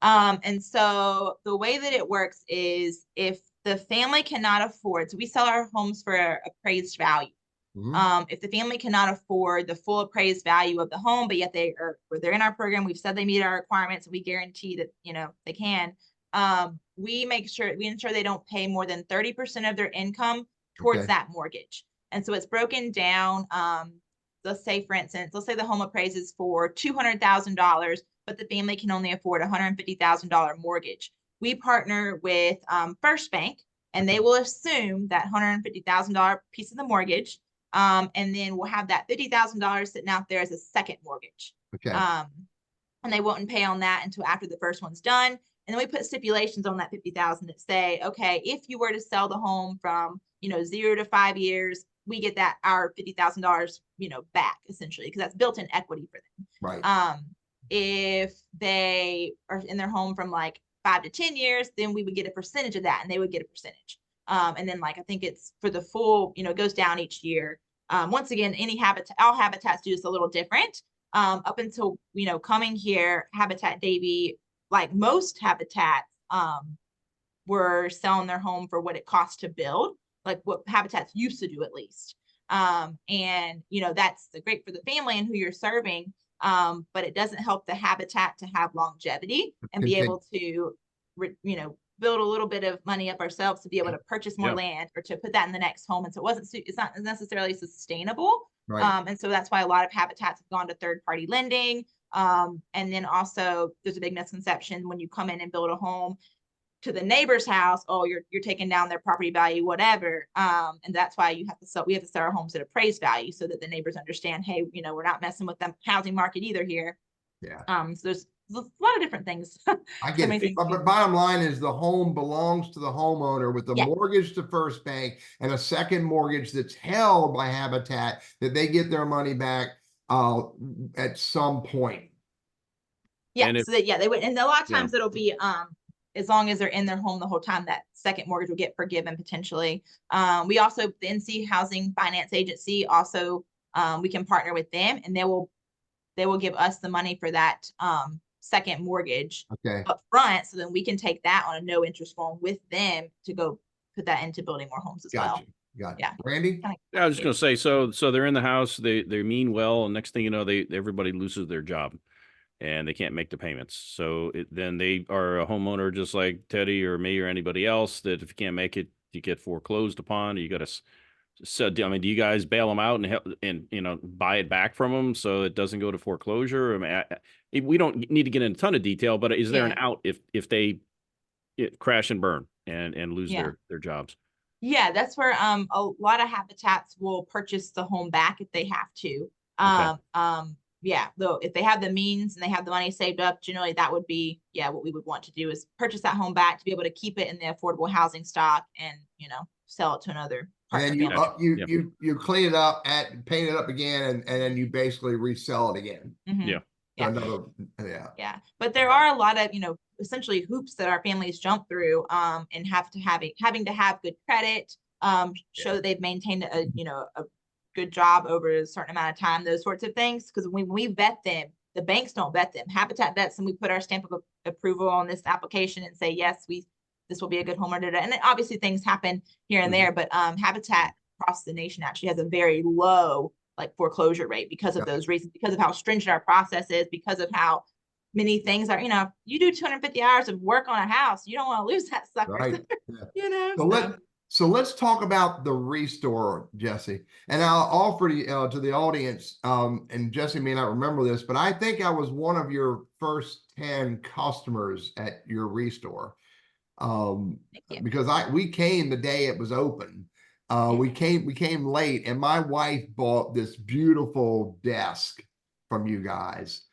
And so the way that it works is if the family cannot afford, so we sell our homes for appraised value. If the family cannot afford the full appraised value of the home, but yet they're in our program, we've said they meet our requirements, we guarantee that, they can, we ensure they don't pay more than 30% of their income towards that mortgage. And so it's broken down. Let's say, for instance, the home appraises for $200,000, but the family can only afford a $150,000 mortgage. We partner with First Bank, and they will assume that $150,000 piece of the mortgage, and then we'll have that $50,000 sitting out there as a second mortgage. Okay. And they won't pay on that until after the first one's done. And then we put stipulations on that $50,000 that say, okay, if you were to sell the home from 0 to 5 years, we get our $50,000 back, essentially, because that's built-in equity for them. Right. If they are in their home from like 5 to 10 years, then we would get a percentage of that, and they would get a percentage. And then I think it's for the full, it goes down each year. Once again, all habitats do this a little different. Up until, coming here, Habitat Davie, like most habitats, were selling their home for what it costs to build, like what habitats used to do at least. And, that's great for the family and who you're serving. But it doesn't help the habitat to have longevity and be able to, build a little bit of money up ourselves to be able to purchase more land or to put that in the next home. And so it's not necessarily sustainable. Right. And so that's why a lot of habitats have gone to third-party lending. And then also there's a big misconception when you come in and build a home to the neighbor's house, oh, you're taking down their property value, whatever. And that's why we have to sell our homes at appraised value so that the neighbors understand, hey, we're not messing with the housing market either here. Yeah. So there's a lot of different things. I get it. But bottom line is the home belongs to the homeowner with a mortgage to First Bank and a second mortgage that's held by Habitat that they get their money back. at some point. Yeah, And if- so that, yeah, they would, and a lot of Yeah. times it'll be, as long as they're in their home the whole time, that second mortgage will get forgiven potentially. We also, the NC Housing Finance Agency, also, we can partner with them, and they will give us the money for that, second mortgage Okay. up front, so then we can take that on a no interest loan with them to go put that into building more homes as well. Gotcha. Gotcha. Yeah. Randy? Yeah, I was just gonna say, so they're in the house, they mean well, and next thing you know, everybody loses their job and they can't make the payments. So then they are a homeowner just like Teddy or me or anybody else, that if you can't make it, you get foreclosed upon. You got to. So, I mean, do you guys bail them out and help, and buy it back from them so it doesn't go to foreclosure? I mean, we don't need to get into a ton of detail, but is there an out if they crash and burn and lose their jobs? Yeah, that's where a lot of habitats will purchase the home back if they have to. Yeah, though if they have the means and they have the money saved up, generally that would be what we would want to do, is purchase that home back to be able to keep it in the affordable housing stock and sell it to another partner And then family. you clean it up, paint it up again, and then you basically resell it again. Yeah. Yeah. But there are a lot of, essentially hoops that our families jump through, and having to have good credit, show that they've maintained a good job over a certain amount of time, those sorts of things. Because when we vet them, the banks don't vet them. Habitat vets, and we put our stamp of approval on this application and say, yes, this will be a good home run. And then obviously things happen here and there, but Habitat across the nation actually has a very low foreclosure rate because of those reasons, because of how stringent our process is, because of how many things are, you do 250 hours of work on a house, you don't want to lose that sucker. Right. So So let's talk about the restore, Jessie. And I'll offer to the audience, and Jessie may not remember this, but I think I was one of your first 10 customers at your restore. Because we came the day it was open. We came late, and my wife bought this beautiful desk from you guys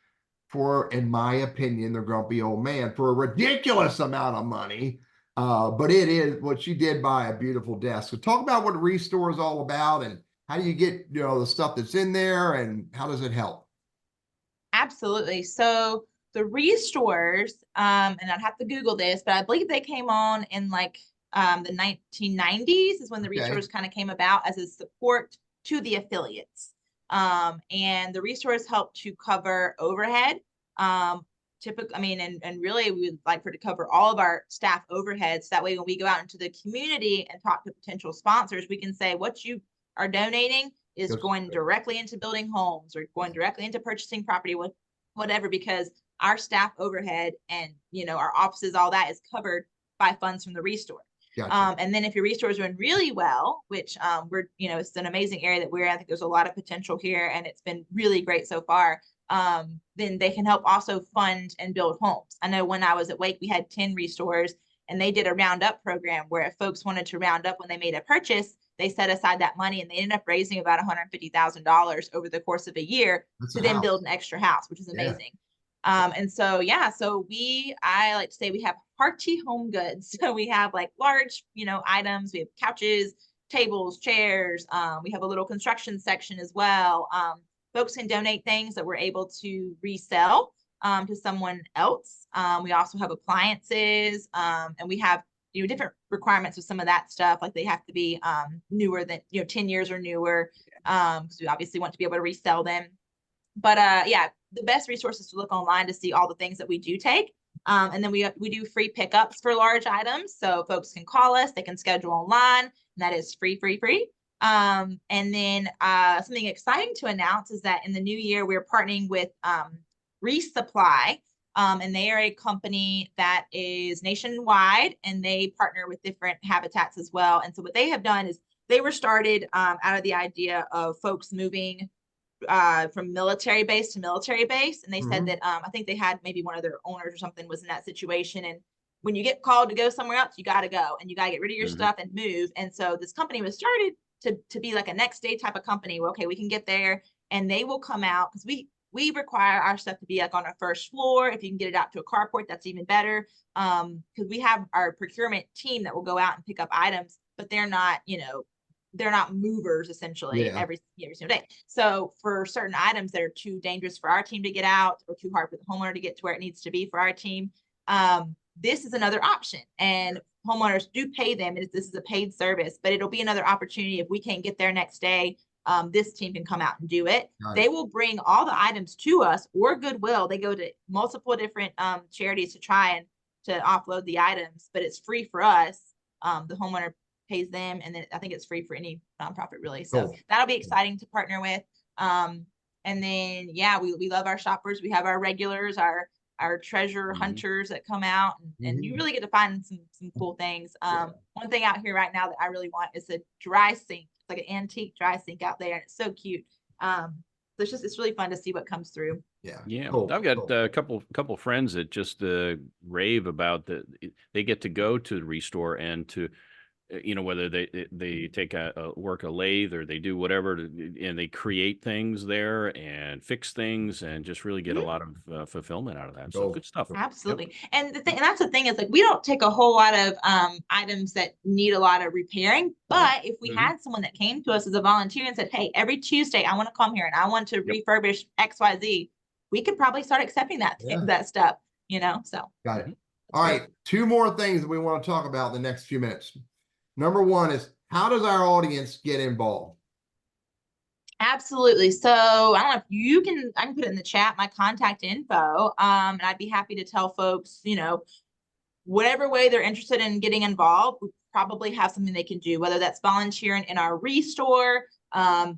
for, in my opinion, the grumpy old man, for a ridiculous amount of money. But it is what she did, buy a beautiful desk. So talk about what Restore is all about, and how do you get the stuff that's in there, and how does it help? Absolutely. So the restores, and I'd have to Google this, but I believe they came on in the 1990s is when the restores kind of came about as a support to the affiliates. And the restores help to cover overhead. And really we would like for it to cover all of our staff overheads. That way, when we go out into the community and talk to potential sponsors, we can say what you are donating is going directly into building homes or going directly into purchasing property, whatever, because our staff overhead and our offices, all that is covered by funds from the restore. Gotcha. And then if your restore is doing really well, which we're it's an amazing area that we're in. I think there's a lot of potential here, and it's been really great so far. Then they can help also fund and build homes. I know when I was at Wake, we had 10 restores, and they did a roundup program where if folks wanted to round up when they made a purchase, they set aside that money, and they ended up raising about $150,000 over the course of a year to then build an extra house, which is amazing. And so, I like to say we have hearty home goods. So we have large, items. We have couches, tables, chairs. We have a little construction section as well. Folks can donate things that we're able to resell to someone else. We also have appliances, and we have different requirements with some of that stuff. Like they have to be newer than 10 years or newer, because we obviously want to be able to resell them. But the best resources to look online to see all the things that we do take. And then we do free pickups for large items. So folks can call us, they can schedule online, and that is free. And then something exciting to announce is that in the new year, we're partnering with Resupply. And they are a company that is nationwide, and they partner with different habitats as well. And so what they have done is they were started out of the idea of folks moving from military base to military base. And they said that I think they had maybe one of their owners or something was in that situation. And when you get called to go somewhere else, you got to go, and you got to get rid of your stuff and move. And so this company was started to be like a next day type of company. Well, okay, we can get there, and they will come out, because we require our stuff to be on our first floor. If you can get it out to a carport, that's even better. Because we have our procurement team that will go out and pick up items, but they're not, they're not movers essentially Yeah. every single day. So for certain items that are too dangerous for our team to get out or too hard for the homeowner to get to where it needs to be for our team, this is another option. And homeowners do pay them. This is a paid service, but it'll be another opportunity if we can't get there next day. This team can come out and do it. They will bring all the items to us or Goodwill. They go to multiple different charities to try and to offload the items, but it's free for us. The homeowner pays them, and then I think it's free for any nonprofit really. So that'll be exciting to partner with. And then yeah, we love our shoppers. We have our regulars, our treasure hunters that come out, and you really get to find some cool things. One thing out here right now that I really want is a dry sink. It's like an antique dry sink out there, and it's so cute. So it's really fun to see what comes through. Yeah. I've got a couple friends that just rave about they get to go to the Restore and to, whether they take work a lathe or they do whatever, and they create things there and fix things and just really get a lot of fulfillment out of that. So good stuff. Absolutely. And that's the thing is, like, we don't take a whole lot of items that need a lot of repairing, but if we had someone that came to us as a volunteer and said, hey, every Tuesday I want to come here and I want to refurbish XYZ, we could probably start accepting that stuff, so. Got it. All right. 2 more things that we want to talk about in the next few minutes. Number 1 is, how does our audience get involved? Absolutely. So I don't know if I can put it in the chat, my contact info. And I'd be happy to tell folks, whatever way they're interested in getting involved, we probably have something they can do, whether that's volunteering in our Restore.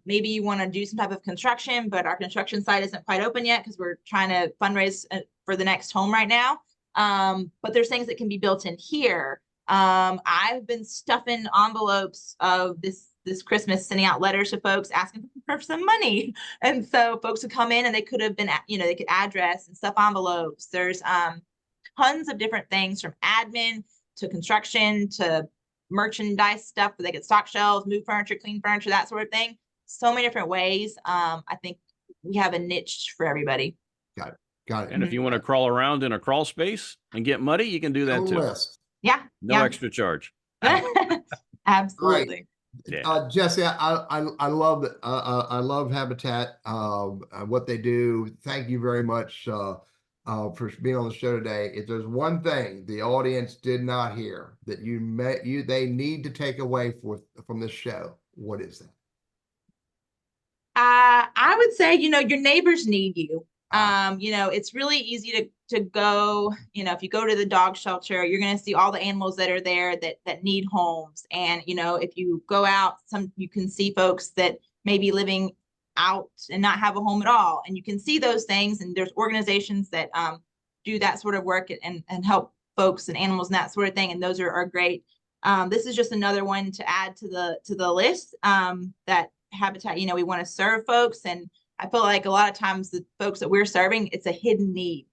Maybe you want to do some type of construction, but our construction site isn't quite open yet because we're trying to fundraise for the next home right now. But there's things that can be built in here. I've been stuffing envelopes of this Christmas, sending out letters to folks asking for some money. And so folks would come in and they could have been, they could address and stuff envelopes. There's tons of different things, from admin to construction to merchandise stuff where they could stock shelves, move furniture, clean furniture, that sort of thing. So many different ways. I think we have a niche for everybody. Got it. And if you want to crawl around in a crawl space and get muddy, you can do that too. Yeah. No extra charge. Absolutely. Right. Jessie, I love that. I love Habitat, what they do. Thank you very much for being on the show today. If there's one thing the audience did not hear that they need to take away from this show, what is that? I would say, your neighbors need you. It's really easy to go, if you go to the dog shelter, you're going to see all the animals that are there that need homes. And, if you go out, you can see folks that may be living out and not have a home at all. And you can see those things. And there's organizations that do that sort of work and help folks and animals and that sort of thing. And those are great. This is just another one to add to the list that Habitat, we want to serve folks. And I feel like a lot of times the folks that we're serving, it's a hidden need,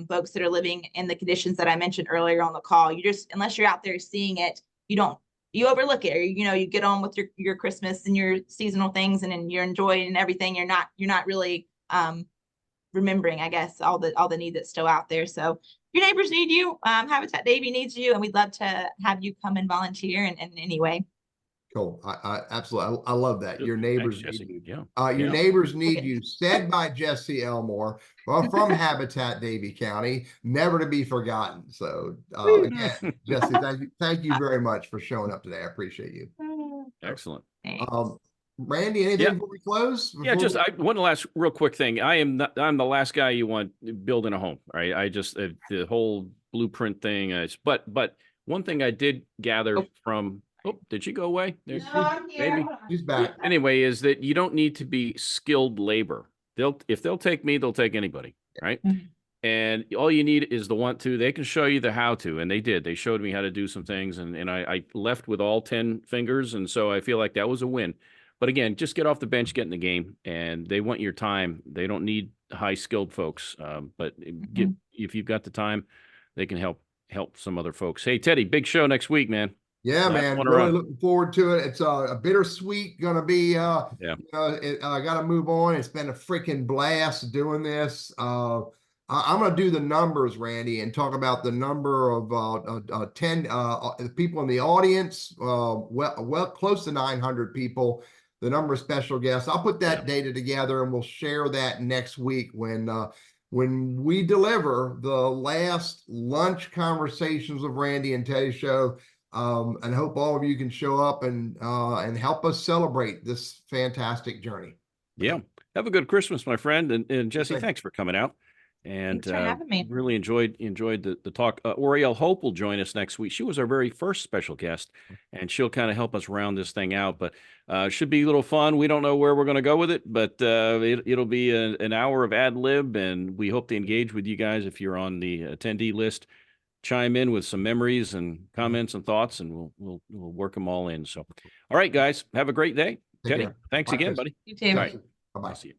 folks that are living in the conditions that I mentioned earlier on the call. Unless you're out there seeing it, you overlook it, or, you get on with your Christmas and your seasonal things and you're enjoying and everything. You're not really remembering, I guess, all the need that's still out there. So your neighbors need you. Habitat Davie needs you, and we'd love to have you come and volunteer in any way. Cool. I absolutely. I love that. Your neighbors need you. Your neighbors need you. Said by Jessie Elmore, from Habitat Davie County, never to be forgotten. So again, Jessie, thank you very much for showing up today. I appreciate you. Excellent. Randy, anything before we close? One last real quick thing. I'm the last guy you want building a home, right? I just the whole blueprint thing. But one thing I did gather from. Oh, did she go away? No, I'm here. Maybe. She's back. Anyway, is that you don't need to be skilled labor. If they'll take me, they'll take anybody, right? And all you need is the want to. They can show you the how to, and they did. They showed me how to do some things, and I left with all 10 fingers, and so I feel like that was a win. But again, just get off the bench, get in the game, and they want your time. They don't need high-skilled folks, but if you've got the time, they can help some other folks. Hey, Teddy, big show next week, man. Yeah, man. Really looking forward to it. It's a bittersweet going to be. I got to move on. It's been a freaking blast doing this. I'm going to do the numbers, Randy, and talk about the number of 10 people in the audience, well close to 900 people, the number of special guests. I'll put that data together and we'll share that next week when we deliver the last lunch conversations of Randy and Teddy show. And hope all of you can show up and help us celebrate this fantastic journey. Yeah. Have a good Christmas, my friend. And Jessie, thanks for coming out. And Thanks for having me. really enjoyed the talk. Oriel Hope will join us next week. She was our very first special guest, and she'll kind of help us round this thing out. But should be a little fun. We don't know where we're going to go with it, but it'll be an hour of ad lib, and we hope to engage with you guys if you're on the attendee list. Chime in with some memories and comments and thoughts, and we'll work them all in. So, all right, guys, have a great day. Take Teddy, care. thanks Bye, again, Chris. buddy. You too. All right. Bye-bye. I'll see you.